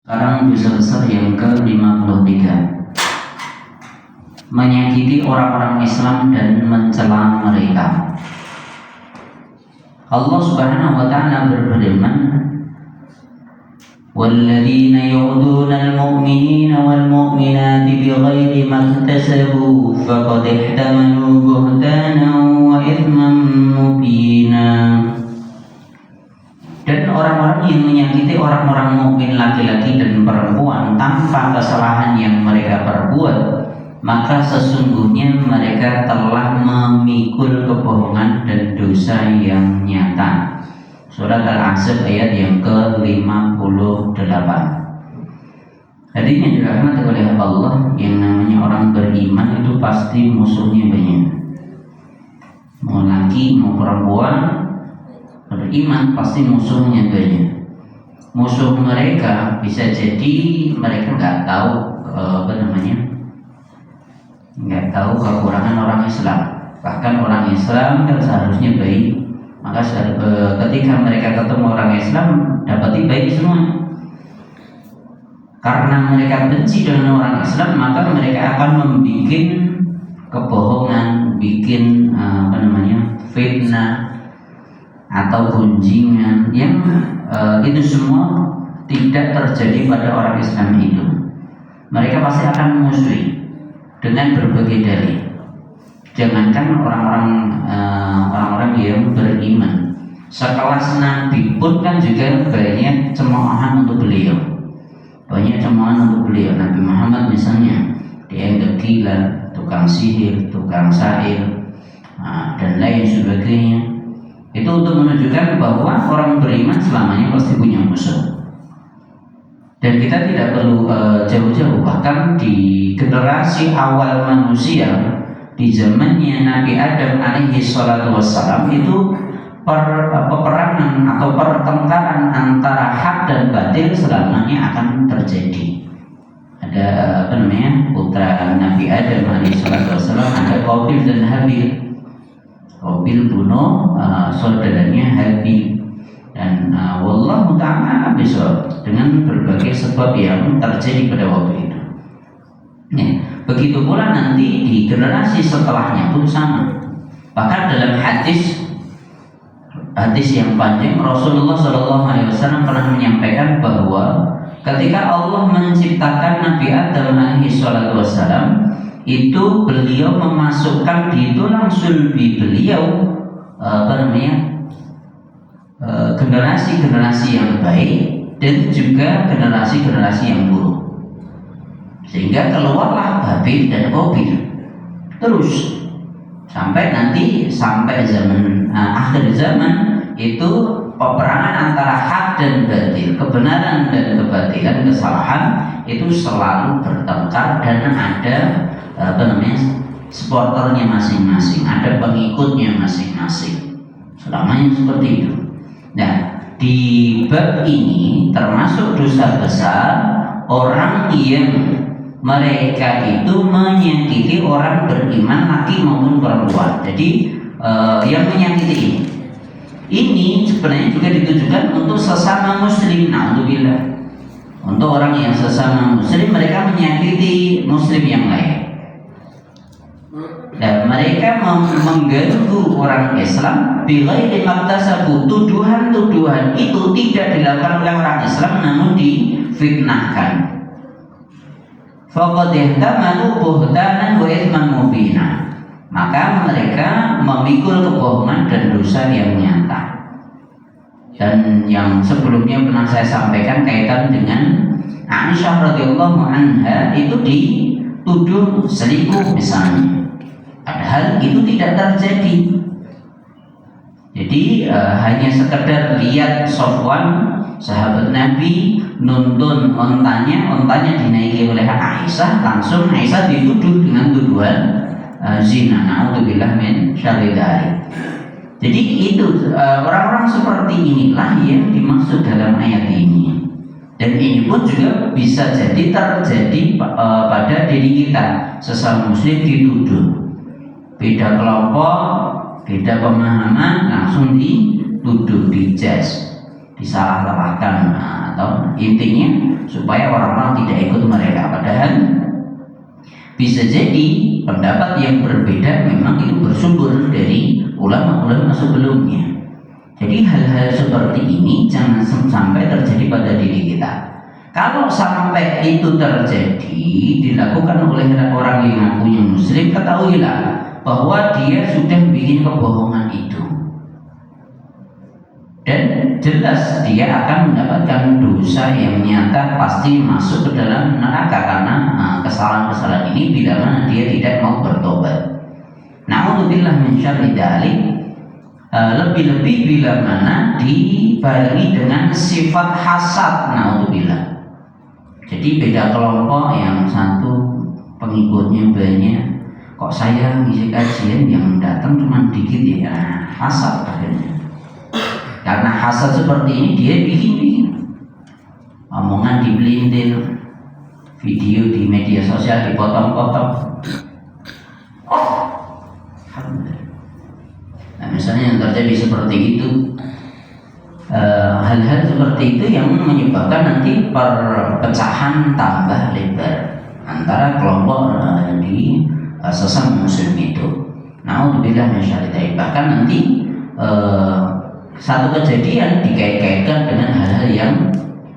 Sekarang dosa besar yang ke-53, menyakiti orang-orang Islam dan mencela mereka. Allah Subhanahu wa ta'ala berfirman, "Walladzina yu'duna al-mu'minina wal-mu'minati bighairi maktasabu faqad ihtamalu buhtanan wa itsman mubina." Dan orang-orang yang menyakiti orang-orang mukmin laki-laki dan perempuan tanpa kesalahan yang mereka perbuat, maka sesungguhnya mereka telah memikul kebohongan dan dosa yang nyata. Surat Al-Ahzab ayat yang ke-58. Hadirin dirahmati oleh Allah, yang namanya orang beriman itu pasti musuhnya banyak. Mau laki mau perempuan beriman pasti musuhnya banyak. Musuh mereka bisa jadi mereka nggak tahu nggak tahu kekurangan orang Islam. Bahkan orang Islam kan seharusnya baik, maka ketika mereka ketemu orang Islam dapati baik semua. Karena mereka benci dengan orang Islam, maka mereka akan membuat kebohongan, bikin fitnah atau gunjingan yang itu semua tidak terjadi pada orang Islam itu. Mereka pasti akan memusuhi dengan berbagai dalih. Jangankan orang-orang yang beriman, sekelas Nabi pun kan juga banyak cemoohan untuk beliau. Banyak cemoohan untuk beliau. Nabi Muhammad misalnya dianggap gila, tukang sihir, tukang syair, dan lain sebagainya. Itu untuk menunjukkan bahwa orang beriman selamanya pasti punya musuh. Dan kita tidak perlu jauh-jauh, bahkan di generasi awal manusia, di zamannya Nabi Adam alaihi salatu wassalam, itu peperangan atau pertengkaran antara hak dan batil selamanya akan terjadi. Ada putra Nabi Adam alaihi salatu wassalam, ada Qabil dan Habil. Qabil bunuh saudaranya Habil, dan wallahu ta'ala bisawab, dengan berbagai sebab yang terjadi pada waktu itu. Ya, begitu pula nanti di generasi setelahnya pun sama. Bahkan dalam hadis yang panjang, Rasulullah SAW pernah menyampaikan bahwa ketika Allah menciptakan Nabi Adam alaihissalam, itu beliau memasukkan di tulang sulbi beliau generasi-generasi yang baik dan juga generasi-generasi yang buruk, sehingga keluarlah Habil dan Qabil terus sampai zaman akhir zaman. Itu peperangan antara hak dan batil, kebenaran dan kebatilan, kesalahan itu selalu bertengkar dan ada supporternya masing-masing, ada pengikutnya masing-masing. Selamanya seperti itu. Nah, di bab ini termasuk dosa besar orang yang mereka itu menyakiti orang beriman laki maupun perempuan. Jadi yang menyakiti ini sebenarnya juga ditujukan untuk sesama muslim. Na'udzubillah. Untuk orang yang sesama muslim, mereka menyakiti muslim yang lain. Dan mereka mengganggu orang Islam bighairi maktasabu. Tuduhan-tuduhan itu tidak dilakukan oleh orang Islam, namun difitnahkan. Faqad ihtamalu buhtanan wa itsman mubina. Maka mereka memikul kebohongan dan dosa yang nyata. Dan yang sebelumnya pernah saya sampaikan kaitan dengan Aisyah radhiyallahu anha, itu dituduh selingkuh misalnya, padahal itu tidak terjadi. Jadi hanya sekedar lihat Sofwan sahabat Nabi nuntun ontanya dinaiki oleh Aisyah, langsung Aisyah dituduh dengan tuduhan zina. Na'udzubillah min syarri dzalik. Jadi itu orang-orang seperti inilah yang dimaksud dalam ayat ini. Dan ini pun juga bisa jadi terjadi pada diri kita. Sesama muslim dituduh, beda kelompok, beda pemahaman, langsung dituduh, dijudge. disalah-salahkan, atau intinya supaya orang-orang tidak ikut mereka. Padahal bisa jadi pendapat yang berbeda memang itu bersumber dari ulama-ulama sebelumnya. Jadi hal-hal seperti ini jangan sampai terjadi pada diri kita. Kalau sampai itu terjadi dilakukan oleh orang yang ngakunya muslim, ketahuilah bahwa dia sudah bikin kebohongan itu, dan jelas dia akan mendapatkan dosa yang nyata, pasti masuk ke dalam neraka karena kesalahan-kesalahan ini bila mana dia tidak mau bertobat. Na'udzubillah min syarri dzalik. Lebih-lebih bila mana dibarengi dengan sifat hasad, na'udzubillah. Jadi beda kelompok, yang satu pengikutnya banyak, kok saya ngisi kajian yang datang cuma dikit ya, hasad akhirnya. Karena hasad seperti ini dia bikin omongan dipelintir, video di media sosial dipotong-potong. Nah, misalnya yang terjadi seperti itu, hal-hal seperti itu yang menyebabkan nanti perpecahan tambah lebar antara kelompok di sesama muslim itu. Na'udzubillah min syarri dzalik. Bahkan nanti satu kejadian dikait-kaitkan dengan hal-hal yang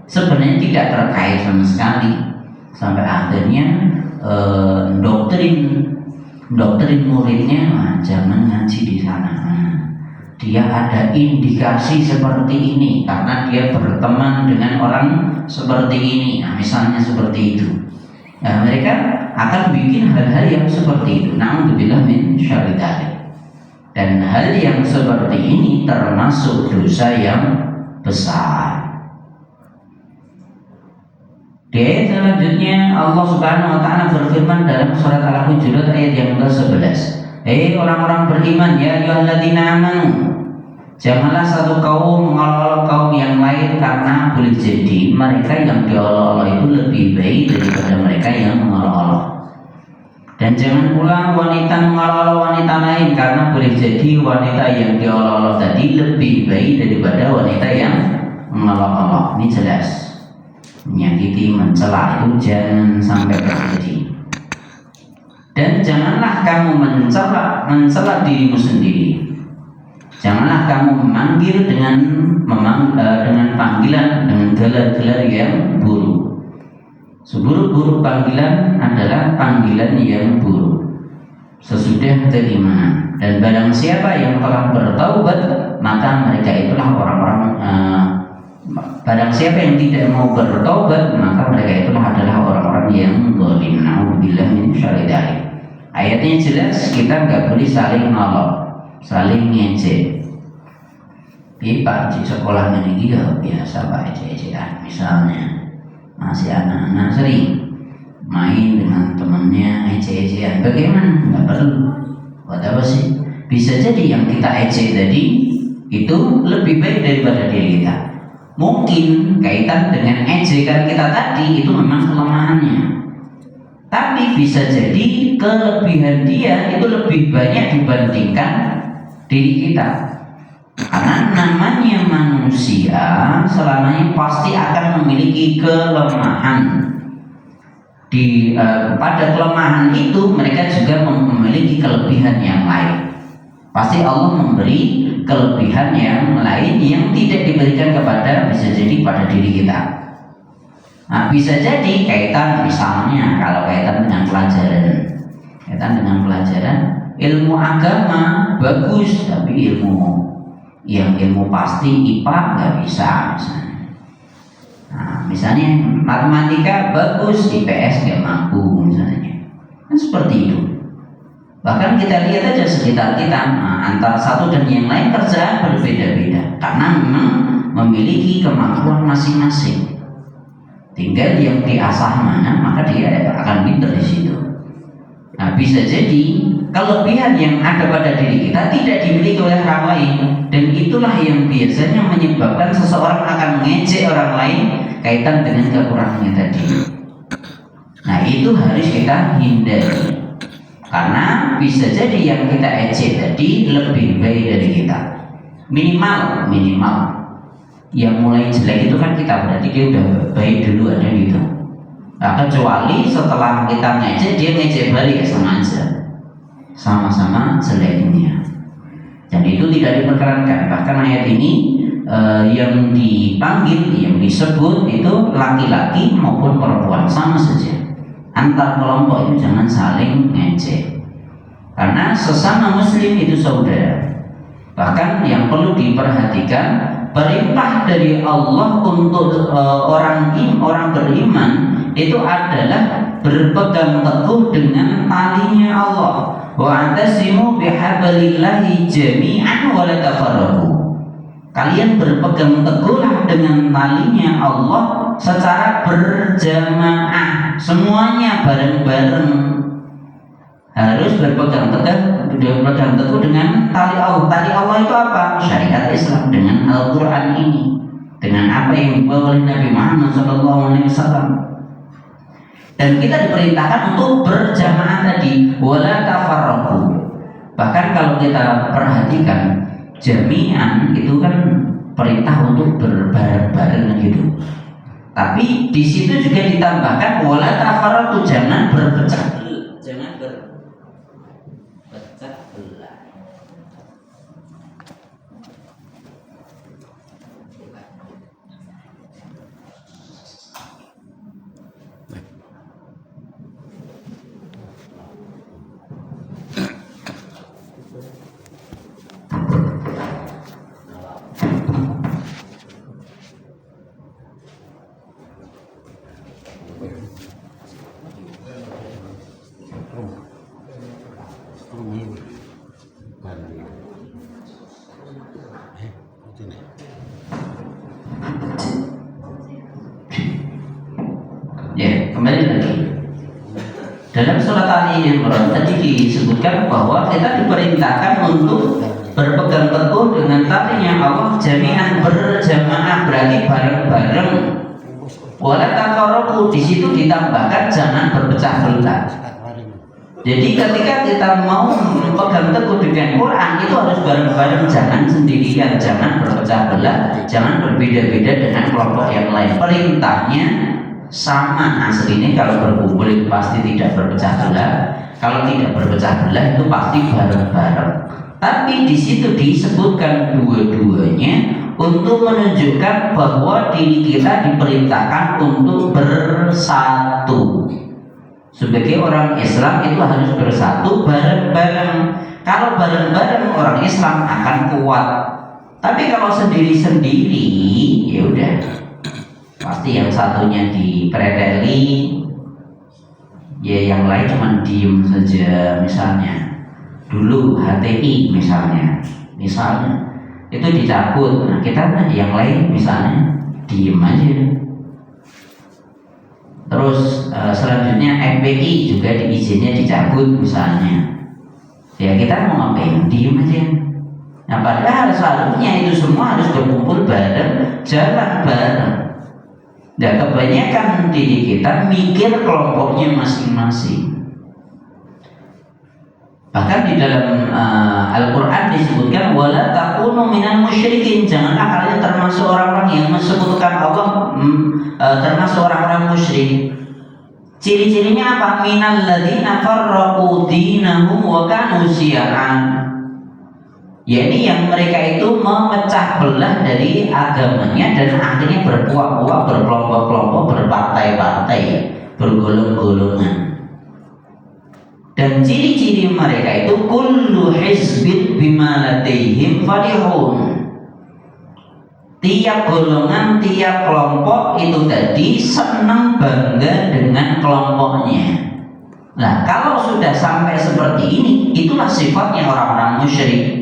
sebenarnya tidak terkait sama sekali, sampai akhirnya doktrin muridnya, jangan ngaji di sana. Dia ada indikasi seperti ini karena dia berteman dengan orang seperti ini. Nah, misalnya seperti itu. Nah, mereka akan bikin hal-hal yang seperti itu. Na'udzubillah min syarri dzalik. Dan hal yang seperti ini termasuk dosa yang besar. Di ayat selanjutnya Allah Subhanahu wa taala berfirman dalam surat Al-Hujurat ayat yang ke-11. Hei orang-orang beriman, ya ayyuhalladzina amanu, janganlah satu kaum mengolok-olok kaum yang lain, karena boleh jadi mereka yang diolok-olok itu lebih baik daripada mereka yang mengolok-olok. Dan jangan pula wanita mengolok-olok wanita lain, karena boleh jadi wanita yang diolok-olok tadi lebih baik daripada wanita yang mengolok-olok. Ini jelas menyakiti, mencela itu jangan sampai terjadi. Dan janganlah kamu mencela dirimu sendiri. Janganlah kamu memanggil dengan panggilan, dengan gelar-gelar yang buruk. Seburuk-buruk panggilan adalah panggilan yang buruk sesudah keimanan. Dan barang siapa yang telah bertaubat, maka mereka itulah orang-orang barang siapa yang tidak mau bertobat, maka mereka itulah adalah orang-orang yang zalim. Na'udzubillah min syarri dzalik. Ayatnya jelas, kita nggak boleh saling nolok, saling ngejek. Di Pak di sekolah ini ya biasa Pak ejek-ejekan. Misalnya masih anak-anak sering main dengan temannya ejek-ejekan. Bagaimana? Nggak perlu. Buat apa sih? Bisa jadi yang kita ejek tadi itu lebih baik daripada diri kita. Mungkin kaitan dengan ejekan kita tadi itu memang kelemahannya, tapi bisa jadi kelebihan dia itu lebih banyak dibandingkan diri kita. Karena namanya manusia selamanya pasti akan memiliki kelemahan. Pada kelemahan itu mereka juga memiliki kelebihan yang lain. Pasti Allah memberi kelebihan yang lain yang tidak diberikan kepada, bisa jadi pada diri kita. Nah, bisa jadi kaitan, misalnya kalau kaitan dengan pelajaran, ilmu agama bagus, tapi ilmu pasti IPA nggak bisa misalnya. Nah, misalnya matematika bagus, IPS nggak mampu misalnya. Kan seperti itu. Bahkan kita lihat aja sekitar kita, antara satu dan yang lain kerjaan berbeda-beda karena memang memiliki kemampuan masing-masing. Tinggal yang diasah mana, maka dia akan pintar di situ. Nah, bisa jadi kelebihan yang ada pada diri kita tidak dimiliki oleh orang lain, dan itulah yang biasanya menyebabkan seseorang akan mengejek orang lain kaitan dengan kekurangannya tadi. Nah, itu harus kita hindari. Karena bisa jadi yang kita ejek tadi lebih baik dari kita. Minimal yang mulai jelek itu kan kita, berarti dia udah baik duluan ya gitu. Nah, kecuali setelah kita ngejek, dia ngejek balik ya sama aja, sama-sama jeleknya. Dan itu tidak diperkenankan. Bahkan ayat ini yang dipanggil, yang disebut itu laki-laki maupun perempuan sama saja. Antar kelompok itu jangan saling ngejek, karena sesama muslim itu saudara. Bahkan yang perlu diperhatikan, perintah dari Allah untuk orang beriman itu adalah berpegang teguh dengan talinya Allah. Wa antasimu bihablillahi jami'an wa la tafarraqu. Kalian berpegang teguhlah dengan talinya Allah secara berjamaah, semuanya bareng-bareng. Harus berpegang teguh dengan tali Allah. Tali Allah itu apa? Syariat Islam dengan Al-Quran ini, dengan apa yang dibawa oleh Nabi Muhammad SAW. Dan kita diperintahkan untuk berjamaah tadi, wala tafarraqu. Bahkan kalau kita perhatikan, jami'an itu kan perintah untuk berbareng-bareng gitu. Tapi di situ juga ditambahkan wala tafarraqu, jangan berpecah belah. Ya, kembali lagi. Dalam surat Ali Imran tadi disebutkan bahwa kita diperintahkan untuk berpegang teguh dengan talinya Allah jami'an, berjamaah, berarti bareng-bareng. Wala tafarraqu, di situ ditambahkan jangan berpecah belah. Jadi ketika kita mau berpegang teguh dengan Quran itu harus bareng-bareng, jangan sendirian, jangan berpecah belah, jangan berbeda-beda dengan kelompok yang lain. Perintahnya sama aslinya, kalau berkumpul itu pasti tidak berpecah belah, kalau tidak berpecah belah itu pasti bareng-bareng. Tapi di situ disebutkan dua-duanya untuk menunjukkan bahwa diri kita diperintahkan untuk bersatu. Sebagai orang Islam itu harus bersatu bareng-bareng. Kalau bareng-bareng orang Islam akan kuat. Tapi kalau sendiri-sendiri ya udah, pasti yang satunya dipreteli, ya yang lain cuma diem saja. Misalnya dulu HTI misalnya itu dicabut, nah kita yang lain misalnya diem aja. Terus selanjutnya FPI juga izinnya dicabut misalnya, ya kita mau ngapain? Diem aja. Nah padahal seharusnya itu semua harus berkumpul bareng, jalan bareng. Dan kebanyakan diri kita mikir kelompoknya masing-masing. Bahkan di dalam Al-Quran disebutkan wala takunu minal musyrikin, janganlah kalian termasuk orang-orang yang mensekutukan Allah, termasuk orang-orang musyrik. Ciri-cirinya apa? Minal ladzina farraqu dinahum wa kanu syi'an. Yakni yang mereka itu memecah belah dari agamanya dan akhirnya berpuak-puak, berkelompok-kelompok, berpartai-partai, bergolong-golongan. Dan ciri-ciri mereka itu kullu hizbin bima ladaihim farihun. Tiap golongan, tiap kelompok itu tadi senang bangga dengan kelompoknya. Nah, kalau sudah sampai seperti ini, itulah sifatnya orang-orang musyrik.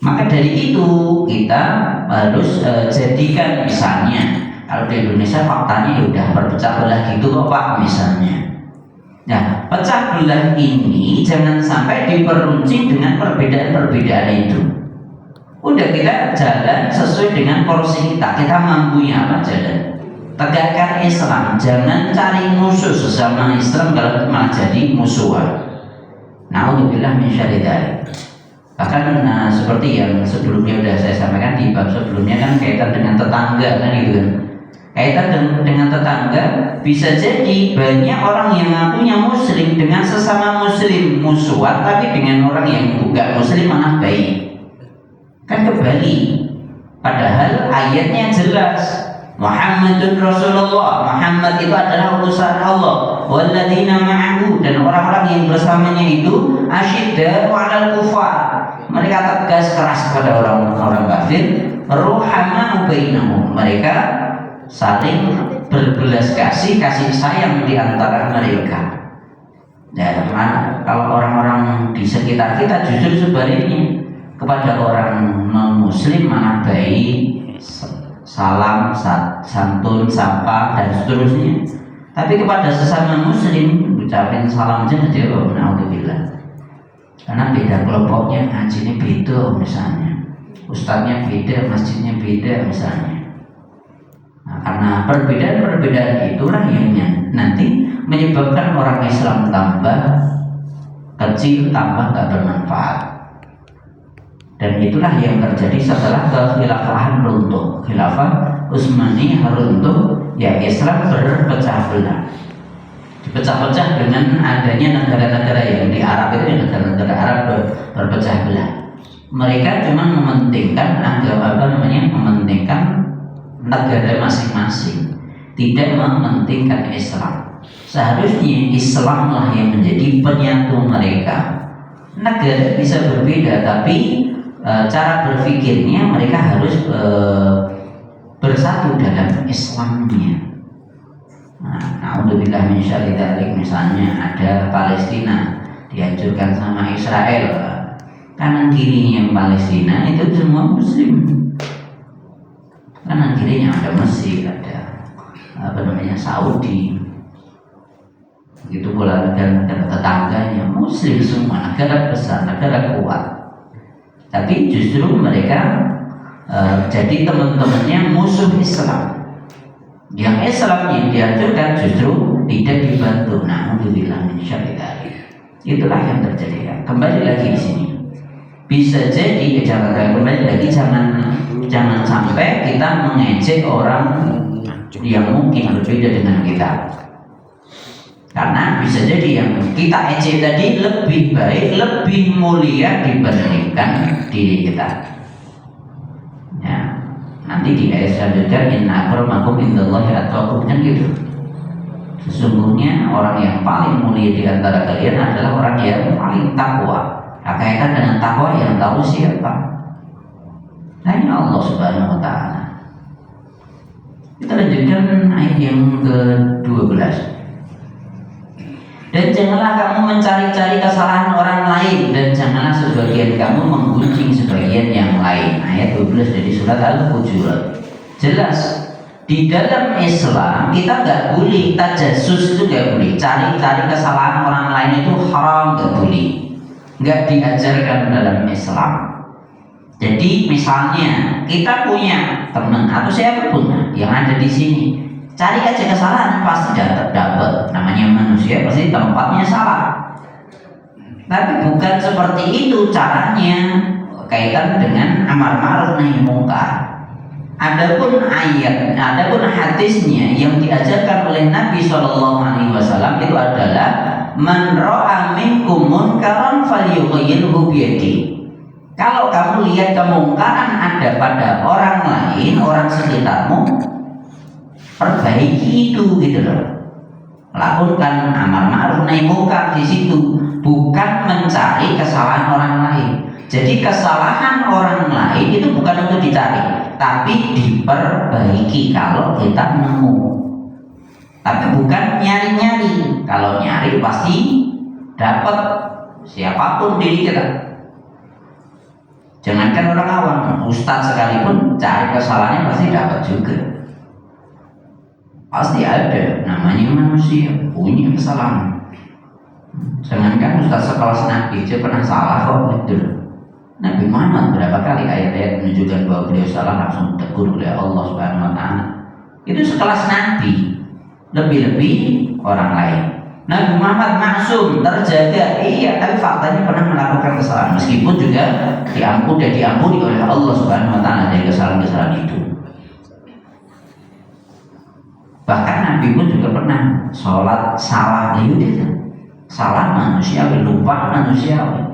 Maka dari itu kita harus jadikan, misalnya kalau di Indonesia faktanya udah berpecah belah gitu kok Pak misalnya. Nah, pecah belah ini jangan sampai diperuncing dengan perbedaan-perbedaan itu. Udah kita jalan sesuai dengan porsi kita. Kita mampunya apa jalan. Tegakkan Islam, jangan cari musuh sesama Islam kalau malah jadi musuhan. Naudzubillah min syarri dzalik. Bahkan seperti yang sebelumnya sudah saya sampaikan di bab sebelumnya kan kaitan dengan tetangga kan gitu kan. Kaitan dengan tetangga bisa jadi banyak orang yang ngakunya muslim dengan sesama muslim musuhan, tapi dengan orang yang bukan muslim malah baik. Kan kebalik. Padahal ayatnya jelas. Muhammadun Rasulullah, Muhammad itu adalah utusan Allah. Walladzina ma'ahu, dan orang-orang yang bersamanya itu asyidda'u 'alal kufar. Mereka tegas keras kepada orang-orang kafir. Ruhama'u bainahum, mereka saling berbelas kasih sayang di antara mereka. Dan kalau orang-orang di sekitar kita justru sebaliknya, kepada orang non-muslim malah baik, salam, santun, sapa, dan seterusnya. Tapi kepada sesama muslim ucapin salam aja oh, naudzubillah. Karena beda kelompoknya, ngajinya beda misalnya, ustadznya beda, masjidnya beda misalnya. Nah, karena perbedaan-perbedaan itulah yang nanti menyebabkan orang Islam tambah kecil, tambah gak bermanfaat. Dan itulah yang terjadi setelah kekhilafahan runtuh. Khilafah Utsmaniyah runtuh, ya Islam berpecah belah. Dipecah-pecah dengan adanya negara-negara yang di Arab itu, negara-negara Arab berpecah belah. Mereka cuma mementingkan mementingkan negara masing-masing, tidak mementingkan Islam. Seharusnya Islamlah yang menjadi penyatu mereka. Negara bisa berbeda, tapi cara berpikirnya mereka harus bersatu dalam Islamnya. Na'udzubillah min syarri dzalik. Misalnya ada Palestina dihancurkan sama Israel, kanan kirinya Palestina itu semua muslim. Kanan kirinya ada Mesir, ada Saudi. Begitu pula negara tetangganya muslim semua, negara besar, negara kuat. Tapi justru mereka jadi teman-temannya musuh Islam. Yang Islam yang dihancurkan justru tidak dibantu. Na'udzubillah min syarri dzalik. Itulah yang terjadi. Kembali lagi di sini. Bisa jadi jangan sampai kita mengejek orang yang mungkin berbeda dengan kita. Karena bisa jadi yang kita ejek tadi lebih baik, lebih mulia dibandingkan diri kita. Ya, nanti di ayat selanjutnya inna akramakum indallahi atqakum, kan gitu. Sesungguhnya orang yang paling mulia di antara kalian adalah orang yang paling takwa. Kaitan dengan takwa yang tahu siapa? Hanya Allah Subhanahu wa taala. Kita lanjutkan ayat yang ke-12. Dan janganlah kamu mencari-cari kesalahan orang lain, dan janganlah sebagian kamu menggunjing sebagian yang lain. Ayat 12 dari surat Al-Hujurat. Jelas di dalam Islam kita nggak boleh tajasus, itu nggak boleh. Cari-cari kesalahan orang lain itu haram, nggak boleh. Nggak diajarkan dalam Islam. Jadi misalnya kita punya teman atau siapapun yang ada di sini, cari aja kesalahan, pasti dapat. Namanya manusia pasti tempatnya salah. Tapi bukan seperti itu caranya kaitan dengan amar ma'ruf nahi munkar. Adapun hadisnya yang diajarkan oleh Nabi SAW itu adalah man ra'a minkum munkaran falyughayyirhu biyadihi. Kalau kamu lihat kemungkaran ada pada orang lain, orang sekitarmu, perbaiki itu, gitu loh. Lakukan amar ma'ruf nahi munkar di situ, bukan mencari kesalahan orang lain. Jadi kesalahan orang lain itu bukan untuk dicari, tapi diperbaiki kalau kita nemu. Tapi bukan nyari-nyari. Kalau nyari pasti dapat, siapapun diri kita. Jangankan orang awam, ustadz sekalipun cari kesalahannya pasti dapat juga. Pasti ada, namanya manusia punya kesalahan. Jangankan ustaz sekelas Nabi aja pernah salah kok, gitu. Nabi Muhammad berapa kali ayat-ayat menunjukkan bahwa beliau salah langsung ditegur oleh Allah Subhanahu wa taala. Itu sekelas Nabi, lebih-lebih orang lain. Nabi Muhammad maksum, terjaga, iya, tapi faktanya pernah melakukan kesalahan, meskipun juga diampuni oleh Allah Subhanahu Wa Taala dari kesalahan-kesalahan itu. Bahkan Nabi pun juga pernah sholat salah, ya udah, salah manusiawi, lupa manusiawi.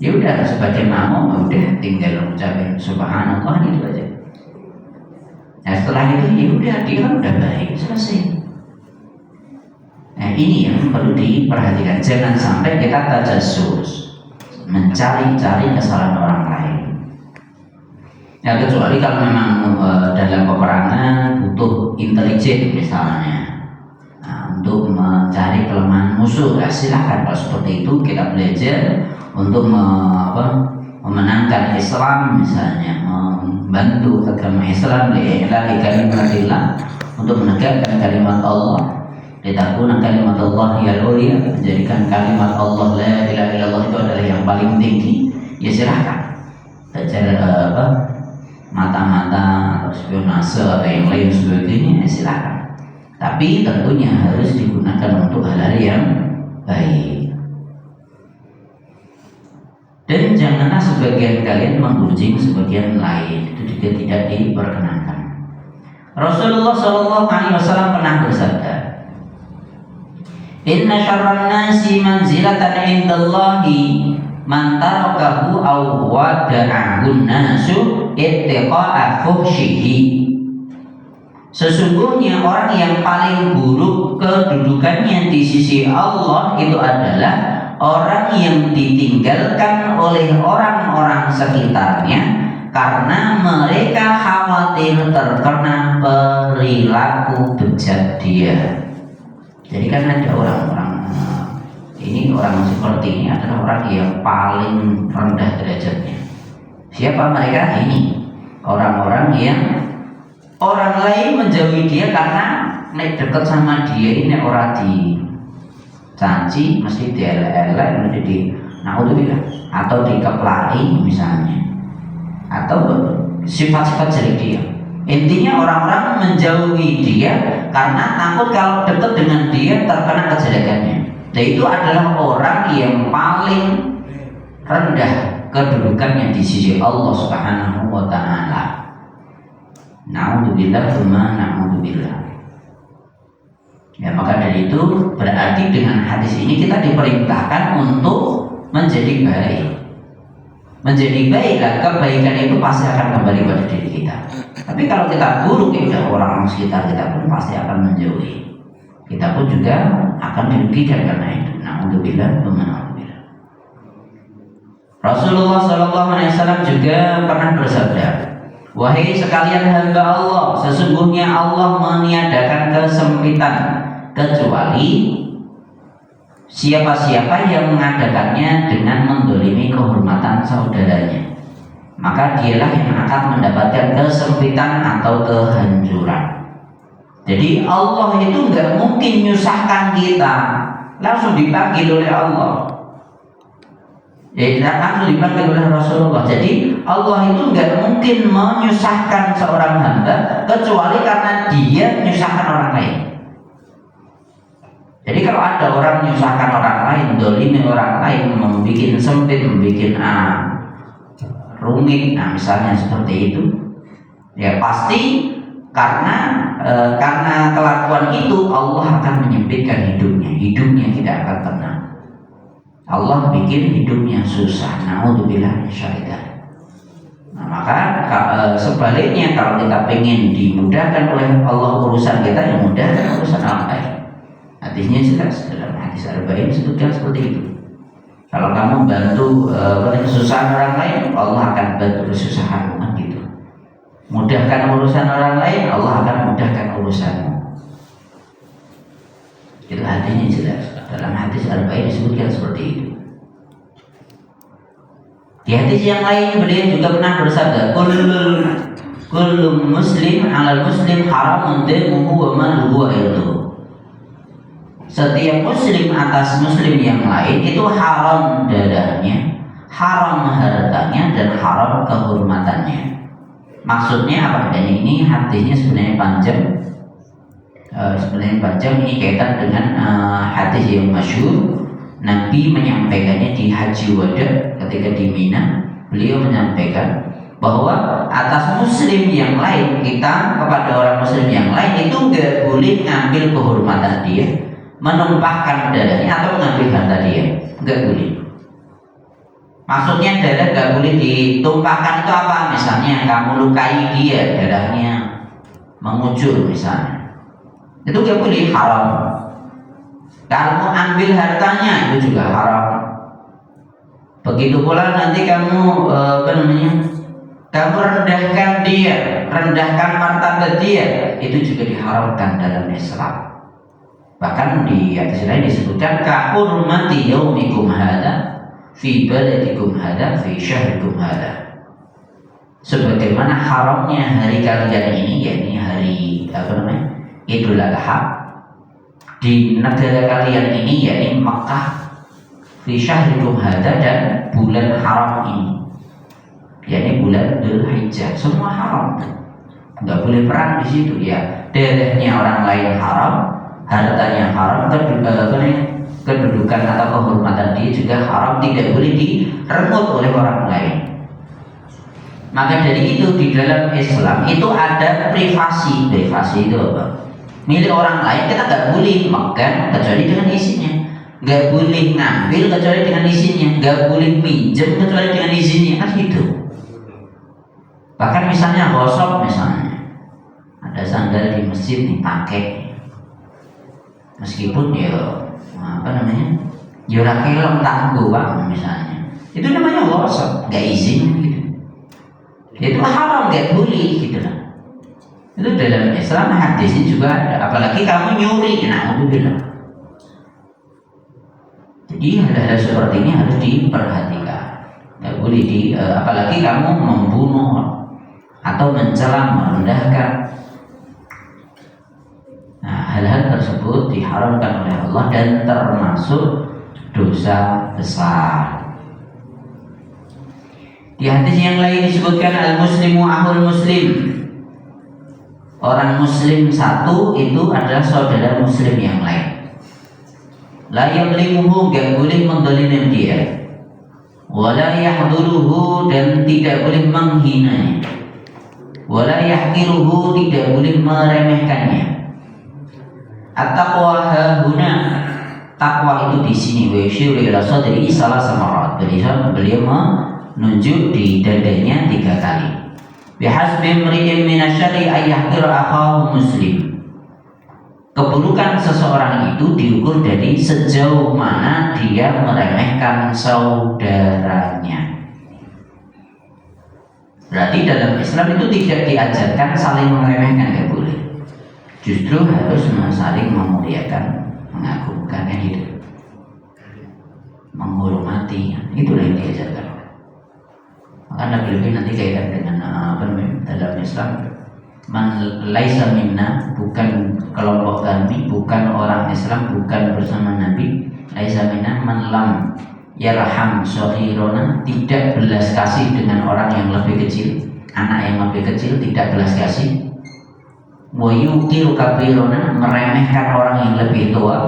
Ya udah, sebagai makmum udah tinggal mengucapkan subhanallah, itu aja. Nah setelah itu ya udah, dia kan udah baik, selesai. Nah ini yang perlu diperhatikan, jangan sampai kita tajassus mencari-cari kesalahan orang lain. Ya kecuali kalau memang dalam peperangan butuh intelijen misalnya, untuk mencari kelemahan musuh, ya silakan. Kalau seperti itu kita belajar untuk memenangkan Islam misalnya, membantu agama Islam li'ilahi kalimatillah, untuk menegakkan kalimat Allah, litakuna kalimat Allah ya ulia, menjadikan kalimat Allah la ilaha illallah itu adalah yang paling tinggi. Ya silakan belajar mata-mata atau spionase atau yang lain sebagainya, silakan. Tapi tentunya harus digunakan untuk hal-hal yang baik. Dan janganlah sebagian kalian menggunjing sebagian lain, itu juga tidak diperkenankan. Rasulullah SAW pernah bersabda, Inna syarran nasi manzilatan indallahi man tarakahu aw wada'ahun nasu ittiqa'a fuhsyihi. Sesungguhnya orang yang paling buruk kedudukannya di sisi Allah itu adalah orang yang ditinggalkan oleh orang-orang sekitarnya karena mereka khawatir terkena perilaku bejat dia. Jadi kan ada orang-orang ini, orang seperti ini adalah orang yang paling rendah derajatnya. Siapa mereka? Ini orang-orang yang orang lain menjauhi dia karena dekat sama dia ini orang dicaci, mesti dielek-elek, mesti di naudzubillah, atau dikeplai misalnya, atau sifat-sifat jelek dia. Intinya orang-orang menjauhi dia karena takut kalau dekat dengan dia terkena kejelekannya. Dan itu adalah orang yang paling rendah kedudukannya di sisi Allah Subhanahu Wa Taala. Na'udzubillah tsumma na'udzubillah. Ya, maka dari itu berarti dengan hadis ini kita diperintahkan untuk menjadi baik. Menjadi baiklah, kebaikan itu pasti akan kembali pada diri kita. Tapi kalau kita buruk, ya orang sekitar kita pun pasti akan menjauhi. Kita pun juga akan dirugikan karena itu. Na'udzubillah tsumma na'udzubillah. Rasulullah SAW juga pernah bersabda, wahai sekalian hamba Allah, sesungguhnya Allah meniadakan kesempitan kecuali siapa-siapa yang mengadakannya dengan mendolimi kehormatan saudaranya, maka dialah yang akan mendapatkan kesempitan atau kehancuran. Jadi Allah itu nggak mungkin menyusahkan kita, langsung dipanggil oleh Allah. Ya, langsung dipanggil oleh Rasulullah. Jadi Allah itu nggak mungkin menyusahkan seorang hamba kecuali karena dia menyusahkan orang lain. Jadi kalau ada orang menyusahkan orang lain, dolimi orang lain, membuat sempit, membuat rumit, nah misalnya seperti itu, ya pasti karena kelakuan itu Allah akan menyempitkan hidupnya tidak akan tenang. Allah bikin hidupnya susah. Na'udzubillah min syaitan. Nah, maka sebaliknya kalau kita pengen dimudahkan oleh Allah urusan kita, yang mudahkan urusan orang lain. Hadisnya jelas dalam hadis Arba'in sebutkan seperti itu. Kalau kamu bantu kesusahan orang lain, Allah akan bantu kesusahanmu, kan gitu. Mudahkan urusan orang lain, Allah akan mudahkan urusanmu. Itu hadisnya jelas. Dalam hadis Arba'in disebutkan seperti itu. Di hadis yang lain beliau juga pernah bersabda, kullu muslim 'alal muslim haramun damuhu wa maluhu wa irduhu. Setiap muslim atas muslim yang lain itu haram darahnya, haram hartanya, dan haram kehormatannya. Maksudnya apa adanya? Ini hadisnya sebenarnya panjang, sebenarnya panjang, ini kaitan dengan hadis yang masyhur. Nabi menyampaikannya di Haji Wada ketika di Mina. Beliau menyampaikan bahwa atas muslim yang lain, kita kepada orang muslim yang lain itu nggak boleh ngambil kehormatan dia, menumpahkan darahnya atau mengambil harta dia, nggak boleh. Maksudnya darah nggak boleh ditumpahkan itu apa? Misalnya kamu lukai dia, darahnya mengucur misalnya, itu nggak boleh, haram. Kamu ambil hartanya itu juga haram. Begitu pula nanti kamu kamu rendahkan dia, rendahkan martabat dia, itu juga diharamkan dalam Islam. Bahkan di atas lain disebutkan kahurmati yaumikum hada fi baladikum hada fi syahrikum hada. Sebagaimana haramnya hari kalian ini, yakni hari Idul Adha di negara kalian ini, yakni Makkah, fi syahrikum hada, dan bulan haram ini, yakni bulan Dzulhijjah, semua haram, nggak boleh perang di situ ya. Darahnya orang lain haram, hartanya haram, kedudukan atau kehormatan dia juga haram, tidak boleh direnggut oleh orang lain. Maka dari itu di dalam Islam itu ada privasi. Privasi itu apa? Milik orang lain kita nggak boleh makan kecuali dengan izinnya, nggak boleh ngambil kecuali dengan izinnya, nggak boleh minjem kecuali dengan izinnya, kan gitu. Bahkan misalnya gosok, misalnya ada sandal di masjid dipakai, meskipun ya ora kelem tangguh bang misalnya, itu namanya gosok, nggak izin gitu. Itu haram, nggak boleh gitu lah. Itu dalam Islam hadisnya juga ada. Apalagi kamu nyuri, na'udzubillah. Jadi hal-hal seperti ini harus diperhatikan. Nggak boleh apalagi kamu membunuh atau mencela, merendahkan. Nah, hal-hal tersebut diharamkan oleh Allah dan termasuk dosa besar. Di hadis yang lain disebutkan al-muslimu akhul muslim. Orang muslim satu itu adalah saudara muslim yang lain. La yamlimuhu, gak boleh mendolimi dia. Wala yahduruhu, dan tidak boleh menghinanya. Wala yahqiruhu, tidak boleh meremehkannya. At-taqwa hahuna, takwa itu di sini. Wa yushiru ila sadri salah samarat. Beliau menunjuk di dadanya 3 kali. Bihasbi imri'in minasyarri ayyahqira akhahu muslim. Keburukan seseorang itu diukur dari sejauh mana dia meremehkan saudaranya. Berarti dalam Islam itu tidak diajarkan saling meremehkan, tidak boleh. Justru harus saling memuliakan, mengagungkan, gitu, menghormati. Itulah yang diajarkan. Maka lebih nanti kaitan dengan dalam Islam, man laisa minna, bukan kelompok kami, bukan orang Islam, bukan bersama Nabi. Laisa minna man lam yarham shaghirana, tidak belas kasih dengan orang yang lebih kecil, anak yang lebih kecil, tidak belas kasih. Wa yuqiru kabirana, meremehkan orang yang lebih tua.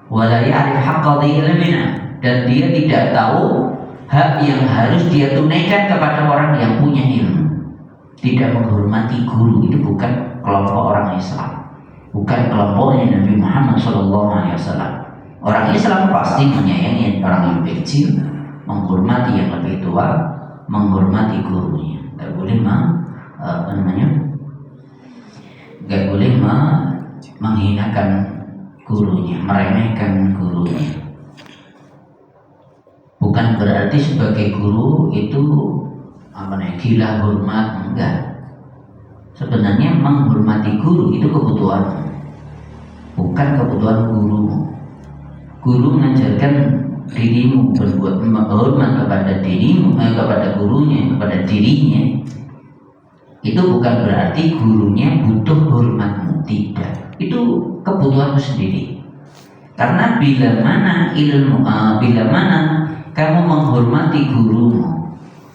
Wa la ya'rif haqqa dhi ilmina, dan dia tidak tahu hak yang harus dia tunaikan kepada orang yang punya ilmu. Tidak menghormati guru, itu bukan kelompok orang Islam, bukan kelompoknya Nabi Muhammad SAW. Orang Islam pasti menyayangi orang yang lebih kecil, menghormati yang lebih tua, menghormati gurunya. Gak boleh gak boleh menghinakan gurunya, meremehkan gurunya. Bukan berarti sebagai guru itu gila hormat, enggak. Sebenarnya menghormati guru itu kebutuhan, bukan kebutuhan guru. Guru mengajarkan dirimu berbuat hormat kepada dirimu, kepada gurunya, kepada dirinya. Itu bukan berarti gurunya butuh hormatmu, tidak. Itu kebutuhanmu sendiri. Karena bila mana kamu menghormati gurumu,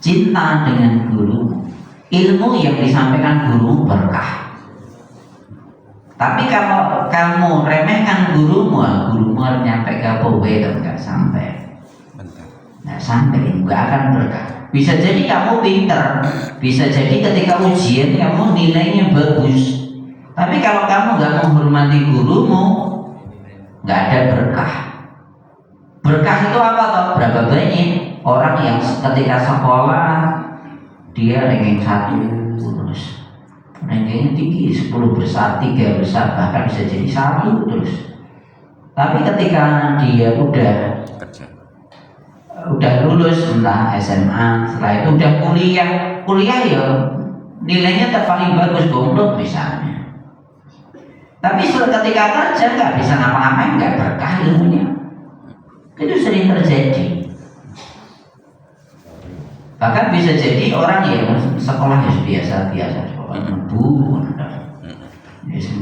cinta dengan gurumu, ilmu yang disampaikan guru berkah. Tapi kalau kamu remehkan gurumu nyampe ke Bowe itu nggak sampai. Nggak sampai, nggak akan berkah. Bisa jadi kamu pinter, bisa jadi ketika ujian kamu nilainya bagus. Tapi kalau kamu nggak menghormati gurumu, nggak ada berkah. Berkah itu apa toh? Berapa banyak orang yang ketika sekolah dia ranking 1 terus rankingnya tinggi, 10 besar, 3 besar, bahkan bisa jadi 1 terus. Tapi ketika dia udah lulus entah SMA, setelah itu udah kuliah ya nilainya terpaling bagus goblok misalnya. Tapi ketika kerja nggak bisa ngapa-ngapain, nggak berkah ilmunya. Itu sering terjadi. Bahkan bisa jadi orang yang sekolah biasa sekolah ibu,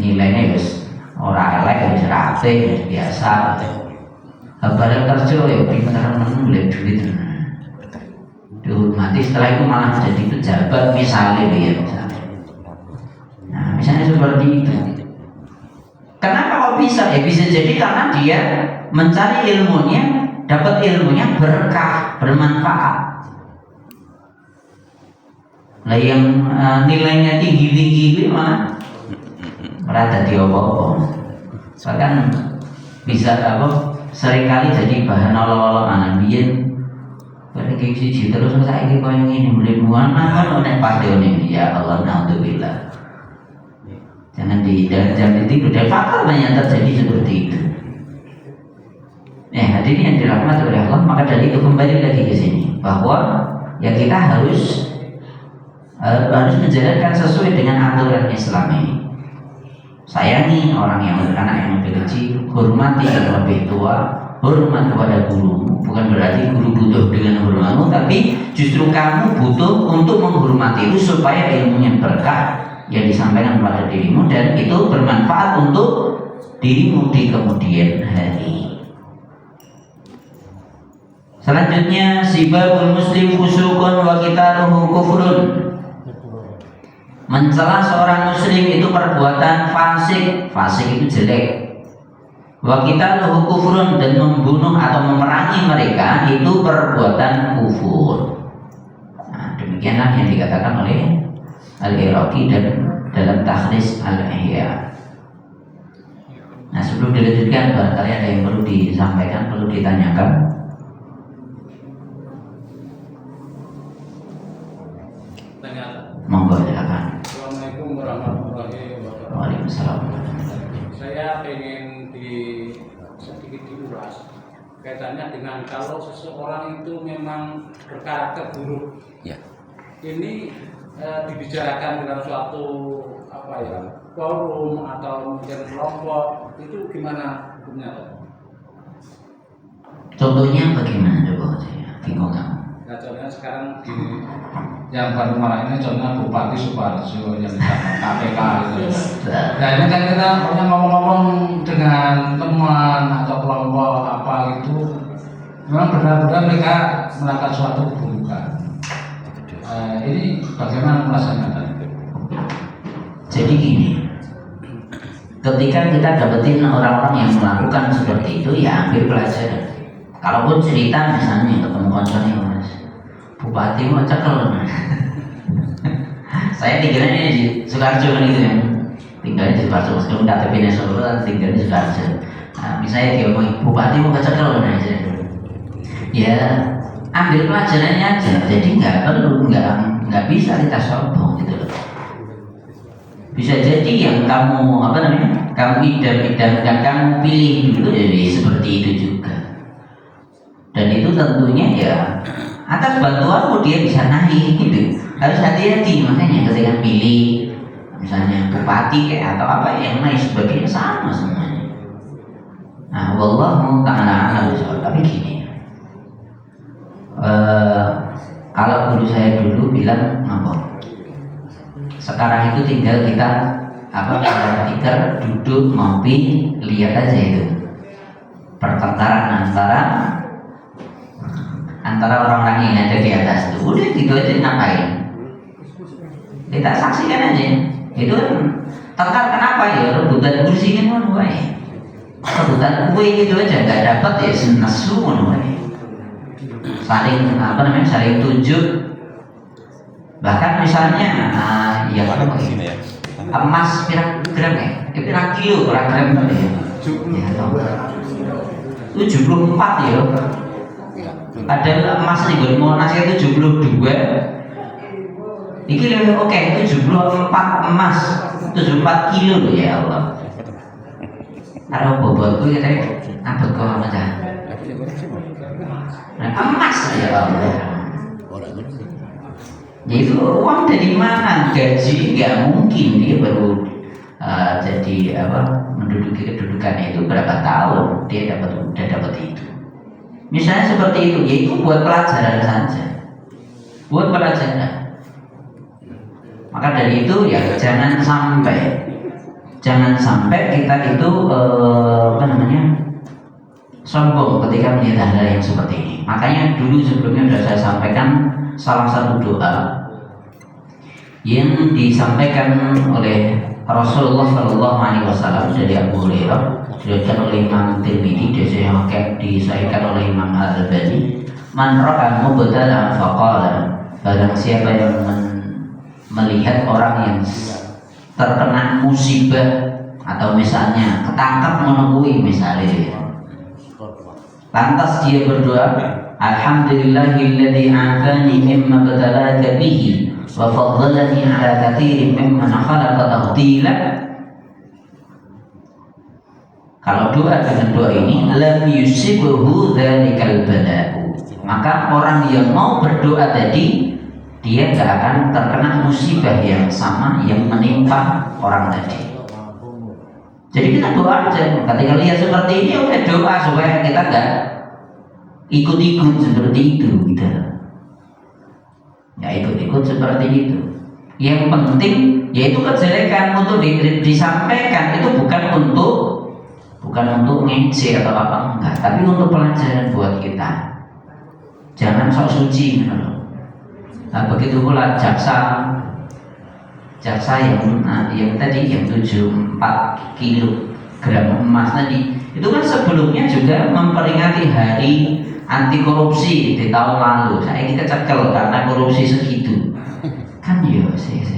nilainya orang elek, rapih, biasa. Kabar kerja ya pintar boleh duit, dihormati. Setelah itu malah jadi pejabat misalnya ya. Nah misalnya seperti itu. Kenapa kok bisa? Ya bisa jadi karena dia mencari ilmunya, dapat ilmunya berkah, bermanfaat. Nah yang nilainya tinggi malah berada di apa-apa. Bahkan bisa seringkali jadi bahan olok-olok anambian. Kayak siji terus saya ini koyo ngene mulai muana nek padone ya Allah naudzubillah. Jangan ditiru, dan fakta banyak terjadi seperti itu. Hadirin yang dirahmati oleh Allah, maka dari itu kembali lagi ke sini bahwa ya kita harus menjalankan sesuai dengan aturan Islam ini. Sayangi orang yang anak yang lebih kecil, hormati yang lebih tua, hormat kepada guru. Bukan berarti guru butuh dengan hormatmu, tapi justru kamu butuh untuk menghormati itu supaya ilmunya berkah yang disampaikan kepada dirimu dan itu bermanfaat untuk dirimu di kemudian hari. Selanjutnya sibabul muslim fusukun wa qitaluhu kufrun. Mencela seorang muslim itu perbuatan fasik. Fasik itu jelek. Wa qitaluhu kufrun, dan membunuh atau memerangi mereka itu perbuatan kufur. Nah, demikianlah yang dikatakan oleh Al-Iraqi dan dalam Takhris Al-Ihya. Nah sebelum dilanjutkan, barangkali ada yang perlu disampaikan, perlu ditanyakan. Monggo silakan. Assalamualaikum warahmatullahi wabarakatuh. Waalaikumsalam. Saya ingin sedikit diulas kaitannya dengan kalau seseorang itu memang berkarakter buruk. Ya. Ini dibicarakan dalam suatu forum atau mungkin kelompok, itu gimana hukumnya? Contohnya bagaimana coba saya bingung kamu. Nah, contohnya sekarang di yang baru malah ini contohnya Bupati Sukoharjo yang ditangkap KPK itu. Nah ini kan kita pokoknya ngomong-ngomong dengan teman atau kelompok apa itu, memang benar-benar mereka melakukan suatu keburukan. Ini bagaimana melaksanakan? Jadi gini, ketika kita dapetin orang-orang yang melakukan seperti itu, ya ambil pelajaran. Kalaupun cerita misalnya ketemu konsernya mas, bupati mau cekel. Saya tinggalnya di Sukoharjo kan itu ya, tinggalnya di Sukoharjo, meskipun KTP-nya Solo kan tinggalnya di Sukoharjo. Nah, misalnya dia ngomong bupati mau kecekel aja, ya ambil pelajarannya aja. Jadi nggak bisa kita sombong gitu loh. Bisa jadi yang kamu kamu idam-idamkan, kamu pilih dulu jadi seperti itu juga. Dan itu tentunya ya atas bantuanmu dia bisa naik gitu. Harus hati-hati makanya ketika pilih misalnya bupati kayak atau apa yang naik sebagainya sama semuanya. Nah, wallahu ta'ala a'lam. Tapi gini. Kalau guru saya dulu bilang sekarang itu tinggal kita tikar duduk ngopi, lihat aja itu pertengkaran antara orang-orang yang ada di atas itu. Udah gitu aja, ngapain? Kita saksikan aja. Itu kan Tengkar kenapa ya rebutan kursi kan ngono wae. Rebutan kue gitu aja nggak dapat ya nesu ngono wae. Saling saling tunjuk. Bahkan misalnya ya apa ya? Emas pirang gram ya? Pirang kilo, pirang gram ya. Ya, 74 ya. Padahal emas nih gue mau nasi 72. Iki lebih oke 74 emas 74 kilo loh ya Allah. Ada bobotku ya tadi apa kau macam? Emas ya Allah. Jadi uang dari mana? Gaji nggak mungkin dia baru jadi menduduki kedudukan itu berapa tahun dia udah dapat itu. Misalnya seperti itu, yaitu buat pelajaran saja, buat pelajaran. Maka dari itu ya jangan sampai kita itu sombong ketika melihat hal yang seperti ini. Makanya dulu sebelumnya sudah saya sampaikan salah satu doa yang disampaikan oleh Rasulullah SAW dari Abu Hurairah, diriwayatkan oleh Imam Tirmidzi, disahihkan oleh Imam Al-Albani. Man ra'a mubtalan faqala, barang siapa yang melihat orang yang terkena musibah atau misalnya ketangkap menungui misalnya, lantas dia berdoa, alhamdulillahilladzi afani mimma btalaka bihi wa faddalani ala katsirin mimman khalaqa tafdila. Kalau doa dengan doa ini, lam yusibhu dzalikal bala'u, maka orang yang mau berdoa tadi dia tidak akan terkena musibah yang sama yang menimpa orang tadi. Jadi kita doa aja, ketika lihat seperti ini udah doa supaya kita enggak ikut-ikut seperti itu gitu. Ya ikut-ikut seperti itu. Yang penting yaitu kejelekan untuk disampaikan itu bukan untuk ngece atau apa enggak, tapi untuk pelajaran buat kita. Jangan sok suci gitu loh. Nah, begitu pula jaksa yang tadi yang 74 kilogram emas tadi itu kan sebelumnya juga memperingati hari anti korupsi di tahun lalu. Saya kita cekel karena korupsi segitu kan ya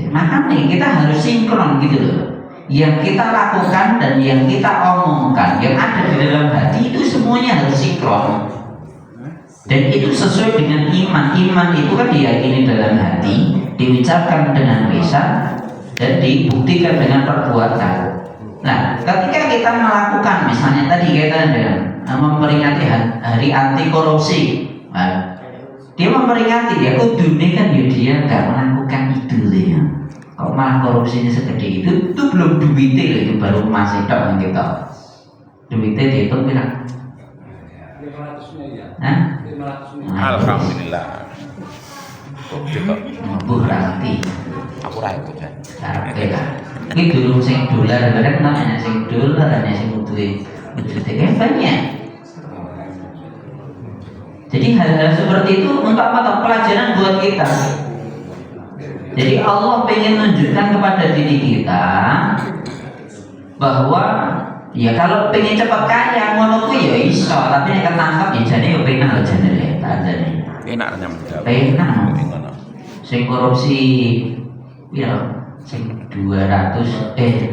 makanya kita harus sinkron gitu loh. Yang kita lakukan dan yang kita omongkan, yang ada di dalam hati itu semuanya harus sinkron. Dan itu sesuai dengan iman. Iman itu kan diyakini dalam hati, diucapkan dengan lisan, dan dibuktikan dengan perbuatan. Nah, ketika kita melakukan, misalnya tadi kita memperingati hari anti korupsi, nah, dia memperingati ya, kudune kan ya dia nggak melakukan itu ya. Kalau malah korupsinya segede itu belum duitnya itu baru masih dong kita. Duitnya dihitung berapa? 500 miliar. Hah? Alhamdulillah. Berarti Aku ra itu kan. Oke lah. Ini dulu sing dolar, barang namanya sing dolar, hanya sing duit banyak. Jadi hal-hal seperti itu untuk apa? Pelajaran buat kita. Jadi Allah pengen menunjukkan kepada diri kita bahwa ya kalau pengen cepat kaya ngono ku ya iso, tapi nek ketangkap ya jane yo penak jane le, tak jane. Enak nyambut. Penak. Sing korupsi ya sing 200 200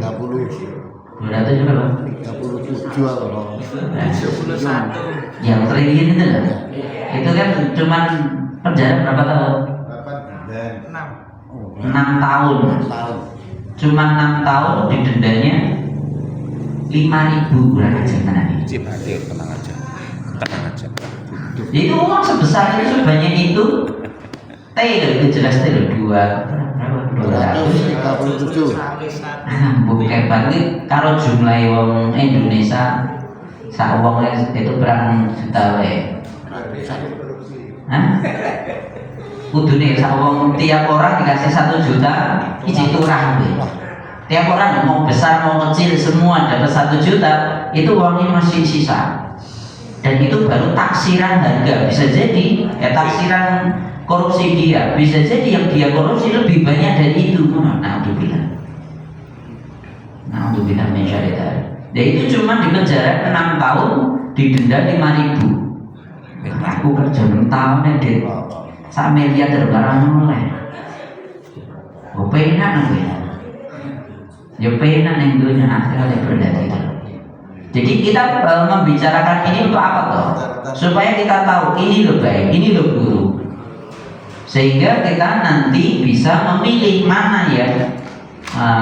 juga loh. 37 loh. 31. Yang triliun itu loh. Itu kan cuman penjara berapa tahun? 6 tahun. Cuma 6 tahun didendanya 5.000 bulan aja kan ini. Tenang aja. Itu uang sebesar itu sebanyak itu. Itu jelas itu 237. Bukan banget kalau jumlah wong Indonesia sak wong itu berang juta wae. Hah? Kudune sak wong tiap orang dikasih 1 juta, iji turah kuwi. Tiap orang mau besar mau kecil semua dapat 1 juta, itu uangnya masih sisa. Dan itu baru taksiran harga, bisa jadi ya taksiran korupsi dia, bisa jadi yang dia korupsi lebih banyak dari itu. Nah, dibilang Nah, untuk bilang mensyariat. Dan itu cuma dipenjara 6 tahun, didenda 5.000. Aku kerja 6 tahun ya, Dek. Sak miliar terbarang oleh. Oh, penak aku ya. Ya penak yang dunia akhirnya berarti itu. Jadi kita membicarakan ini untuk apa toh? Supaya kita tahu ini loh baik, ini loh buruk. Sehingga kita nanti bisa memilih mana yang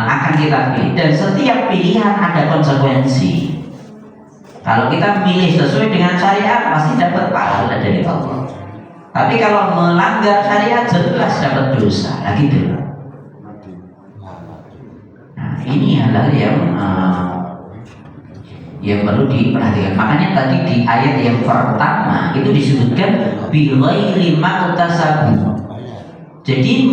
akan kita pilih, dan setiap pilihan ada konsekuensi. Kalau kita memilih sesuai dengan syariat pasti dapat pahala dari Allah. Tapi kalau melanggar syariat jelas dapat dosa. Nah gitu. Nah, ini hal-hal yang perlu diperhatikan. Makanya tadi di ayat yang pertama itu disebutkan bighairi maktasabu. Jadi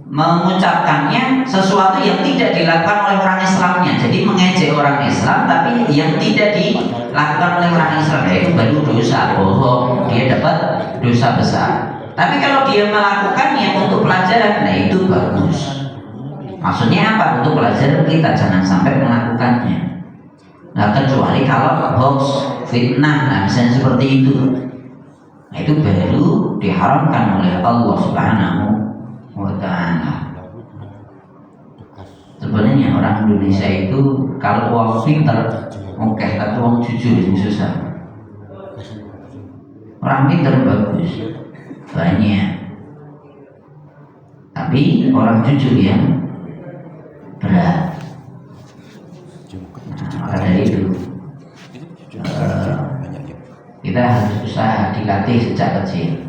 mengucapkannya sesuatu yang tidak dilakukan oleh orang Islamnya. Jadi mengejek orang Islam tapi yang tidak dilakukan oleh orang Islam, yaitu baru dosa bohong, dia dapat dosa besar. Tapi kalau dia melakukannya untuk pelajaran, nah itu bagus. Maksudnya apa? Untuk pelajaran kita, jangan sampai melakukannya. Nah kecuali kalau hoax, fitnah, nah misalnya seperti itu, nah itu baru diharamkan oleh Allah Subhanahu wa ta'ala. Sebenarnya orang Indonesia itu kalau orang pintar oke, tapi orang jujur yang susah. Orang pintar bagus banyak, tapi orang jujur yang berat. Nah, maka dari itu kita harus usaha dilatih sejak kecil.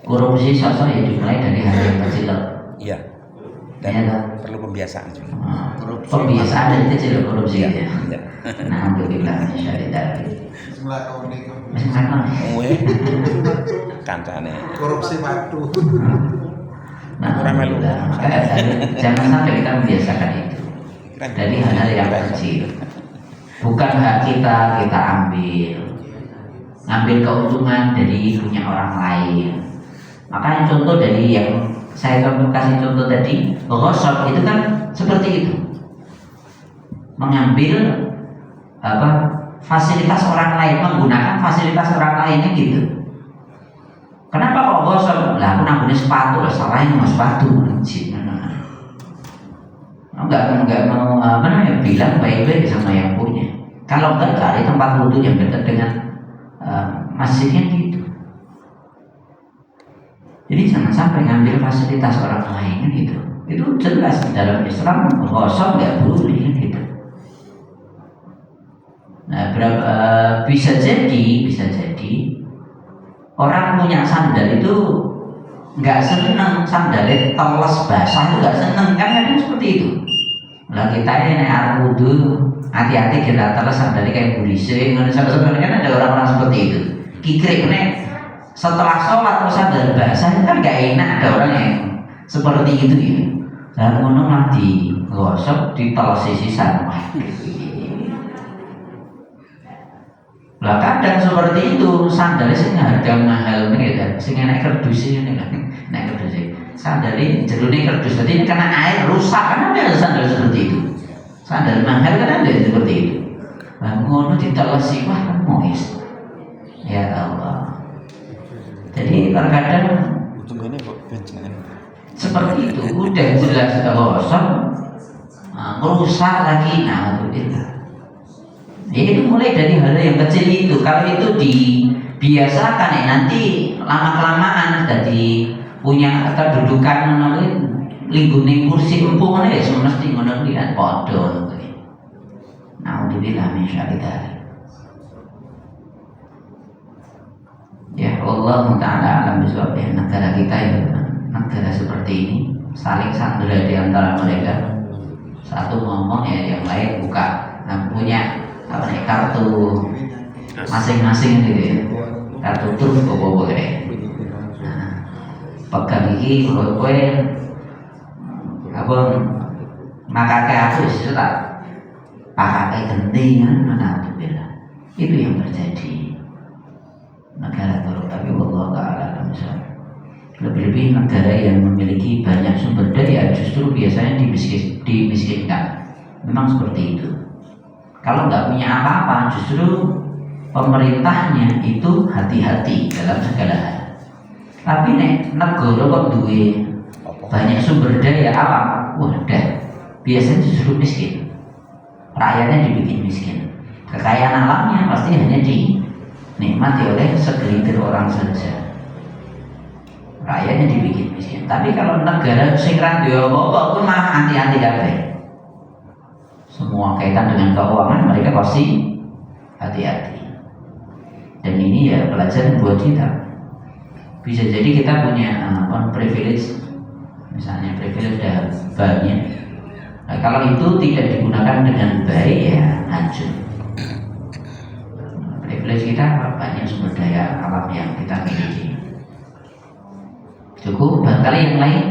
Korupsi sosok ya dimulai dari hal yang kecil. Iya. Dan Ya, perlu pembiasaan juga. Pembiasaan dari kecil korupsi ya. Iya. Nah untuk kita syariat. Masih makan. Kancane. Korupsi waktu. Nah, Kurang melu. jangan sampai kita membiasakan itu dari hal-hal yang kecil. Bukan hak kita ambil keuntungan dari punya orang lain. Makanya contoh dari yang saya kasih contoh tadi, ghosab itu kan seperti itu, mengambil fasilitas orang lain, menggunakan fasilitas orang lainnya gitu. Kenapa kok ghosab? Lah aku nambuni sepatu, salahin mau sepatu, enggak mau bilang baik-baik sama yang punya. Kalau enggak cari tempat wudhu yang dekat dengan masjidnya gitu. Jadi jangan sampai ngambil fasilitas orang lain gitu. Itu jelas dalam Islam ghosab enggak boleh gitu. Nah, bisa jadi orang punya sandal itu nggak seneng sandalnya teles basah, itu nggak seneng kan, kadang seperti itu. Lah kita ini naik air wudhu, hati-hati kita teles sandalnya kayak burise. Sebenarnya kan ada orang-orang seperti itu. Kikrik nih setelah sholat terus sandal basah kan nggak enak, ada orang yang seperti itu ya. Dan ngono mati gosok diteles sisisan. Lah kadang seperti itu sandalnya sing harga mahal nih kan, sing enak kerdusnya nih kan, enak kerdusnya. Sandalnya jerune kerdus, jadi karena air rusak kan ada sandal seperti itu. Sandal mahal kan ada seperti itu. Lah ngono ditelesi wah mois. Ya Allah. Jadi terkadang seperti itu udah jelas gosok, merusak lagi, nah itu. Ya itu mulai dari hal yang kecil itu. Kalau itu dibiasakan ya nanti lama-kelamaan jadi punya kedudukan linggune kursi empuk ya semesti ngono lihat podo. Naudzubillah min syarri dzalik. Ya Allah taala alam bisawab, negara kita ya negara seperti ini saling sandera di antara mereka. Satu ngomong ya yang lain buka. Nah, punya kartu masing-masing gitu ya, kartu tur bawa ya. Nah, pegang iki kowe abang makake aku sih tak pakai gentingan mana tuh bela. Itu yang terjadi negara turut, tapi Allah taala Lebih-lebih negara yang memiliki banyak sumber daya justru biasanya dimiskinkan. Memang seperti itu. Kalau nggak punya apa-apa, justru pemerintahnya itu hati-hati dalam segala hal. Tapi nek negara kok duwe banyak sumber daya alam, udah biasanya justru miskin. Rakyatnya dibikin miskin. Kekayaan alamnya pasti hanya dinikmati oleh segelintir orang saja. Rakyatnya dibikin miskin. Tapi kalau negara sing ra duwe apa-apa itu malah anti-anti kabeh. Semua kaitan dengan keuangan mereka pasti hati-hati. Dan ini ya pelajaran buat kita. Bisa jadi kita punya privilege, misalnya privilege udah banyak. Nah, kalau itu tidak digunakan dengan baik ya hancur. Privilege kita banyak sumber daya alam yang kita miliki. Cukup, barangkali yang lain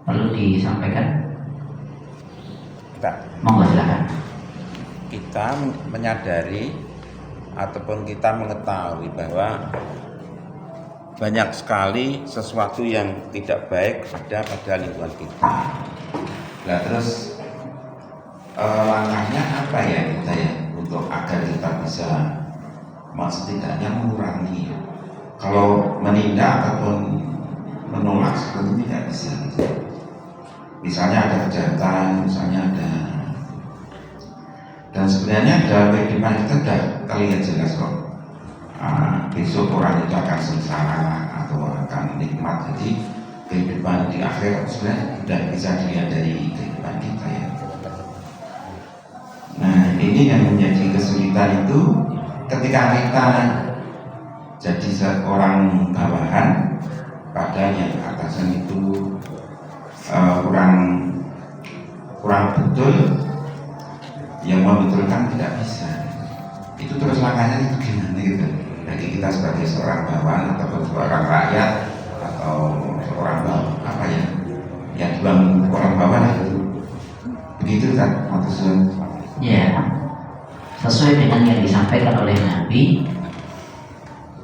perlu disampaikan. Monggo silakan. Kita menyadari ataupun kita mengetahui bahwa banyak sekali sesuatu yang tidak baik ada pada lingkungan kita. Nah terus langkahnya apa ya kita ya untuk agar kita bisa setidaknya mengurangi. Kalau menindak ataupun menolak seperti tidak bisa. Misalnya ada kejahatan, misalnya ada, dan sebenarnya dalam kehidupan kita sudah terlihat jelas kok. Besok orang itu akan sengsara atau akan nikmat. Jadi kehidupan di akhir sebenarnya sudah bisa dilihat dari kehidupan kita ya. Nah ini yang menjadi kesulitan itu ketika kita jadi seorang bawahan pada yang atasan itu kurang betul, yang membetulkan tidak bisa. Itu terus langkahnya itu gimana gitu? Bagi kita sebagai seorang bawahan atau seorang rakyat atau seorang apa ya, yang dibangun orang bawahan itu begitu kan maksudnya? Ya, sesuai dengan yang disampaikan oleh Nabi.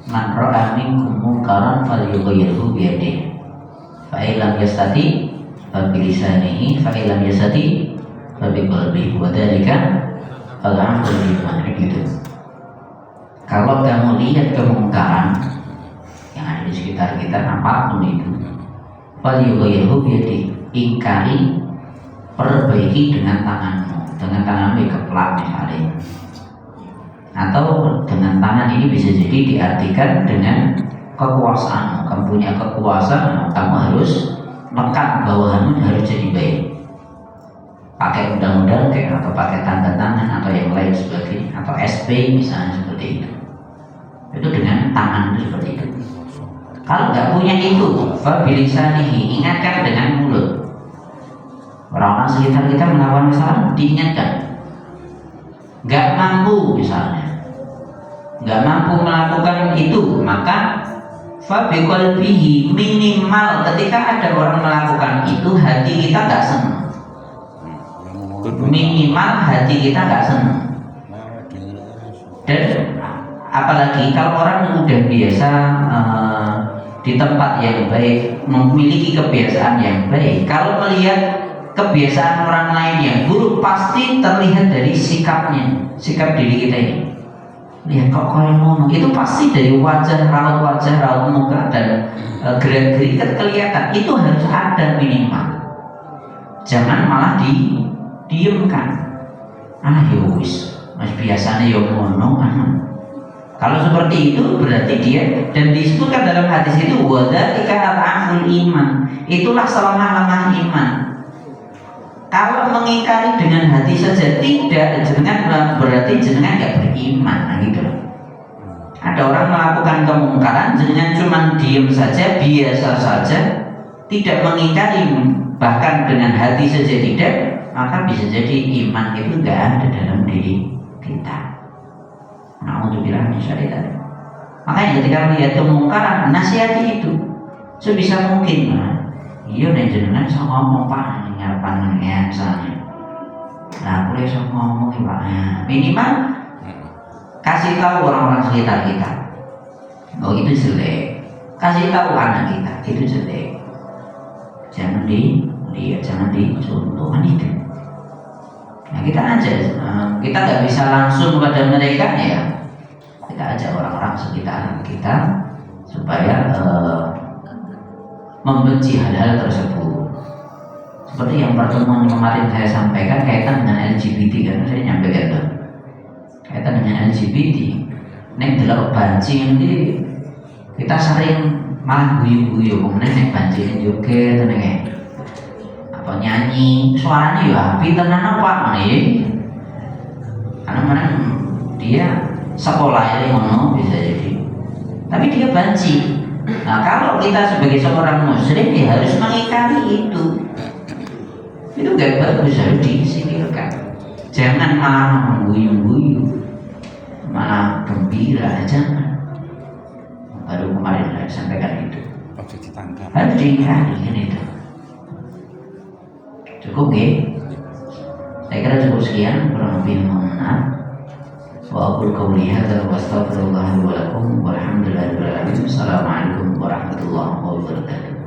Man ra'a minkum munkaran falyughayyirhu bi yadihi. Fa illam yastati fa bi lisanihi, fa illam yastati fa bi qalbihi, wa dzalika al-'afwu liman gitu. Kalau kamu lihat kemungkaran yang ada di sekitar kita apapun itu, falyughayyirhu bi yadihi, ingkari, perbaiki dengan tanganmu keplak misalnya. Atau dengan tangan ini bisa jadi diartikan dengan kekuasaan. Kamu punya kekuasaan, kamu harus menekan bawahanmu harus jadi baik. Pakai undang-undang kayak atau pakai tanda tangan atau yang lain sebagainya, atau SP misalnya seperti itu. Itu dengan tangan itu seperti itu. Kalau nggak punya itu, fabilisanihi, ingatkan dengan mulut. Orang-orang sekitar kita melawan kesalahan diingatkan. Nggak mampu misalnya, nggak mampu melakukan itu, maka fabiqalbihi, minimal ketika ada orang melakukan itu hati kita nggak senang. Minimal hati kita nggak senang. Dan apalagi kalau orang udah biasa di tempat yang baik, memiliki kebiasaan yang baik, kalau melihat kebiasaan orang lain yang buruk pasti terlihat dari sikapnya, sikap diri kita ini. Lihat kok kalau ngomong itu pasti dari wajah raut muka dan gerak-gerik kelihatan. Itu harus ada minimal. Jangan malah didiamkan. Ya wis, mas biasanya yo ngono. Kalau seperti itu berarti dia, dan disebutkan dalam hadis itu wadzalika al-'afwul iman. Itulah selemah-lemah iman. Kalau mengingkari dengan hati saja tidak, jenengan berarti jenengan nggak beriman, nah gitu. Ada orang melakukan kemungkaran, jenengan cuma diam saja, biasa saja, tidak mengingkari, bahkan dengan hati saja tidak, maka bisa jadi iman itu nggak ada dalam diri kita. Na'udzubillah min syaitan. Makanya ketika melihat kemungkaran, nasihati itu sebisa mungkin. Iya, nek jenengan iso ngomong Pak, ngarepan ngene misalnya. Nah, aku iso ngomong Pak. Minimal kasih tahu orang-orang sekitar kita. Oh itu jelek. kasih tahu anak kita itu jelek, jangan dilihat, jangan dicontohkan itu. Nah kita aja, kita nggak bisa langsung kepada mereka ya, kita ajak orang-orang sekitar kita supaya membenci hal-hal tersebut. Seperti yang pertemuan kemarin saya sampaikan kaitan dengan LGBT kan, saya nyampaikan tuh kaitan dengan LGBT. Neng delok banci ini kita sering malah guyu-guyu, kemudian neng banci ini juga tenang apa nyanyi suaranya ya api tenan apa nih, karena mana dia sekolah ini ngono bisa jadi, tapi dia banci. Nah kalau kita sebagai seorang muslim ya harus mengingkari itu gak bagus, harus disingkirkan. Jangan malah mengguyu-guyu, malah gembira, jangan. Baru kemarin saya sampaikan itu. Harus diingkari kan itu. Cukup ya? Saya kira cukup sekian, kurang lebih mohon maaf. Wa aqulu qawli hadza wa astaghfirullah li wa lakum walhamdulillahi rabbil alamin. Assalamualaikum warahmatullahi wabarakatuh.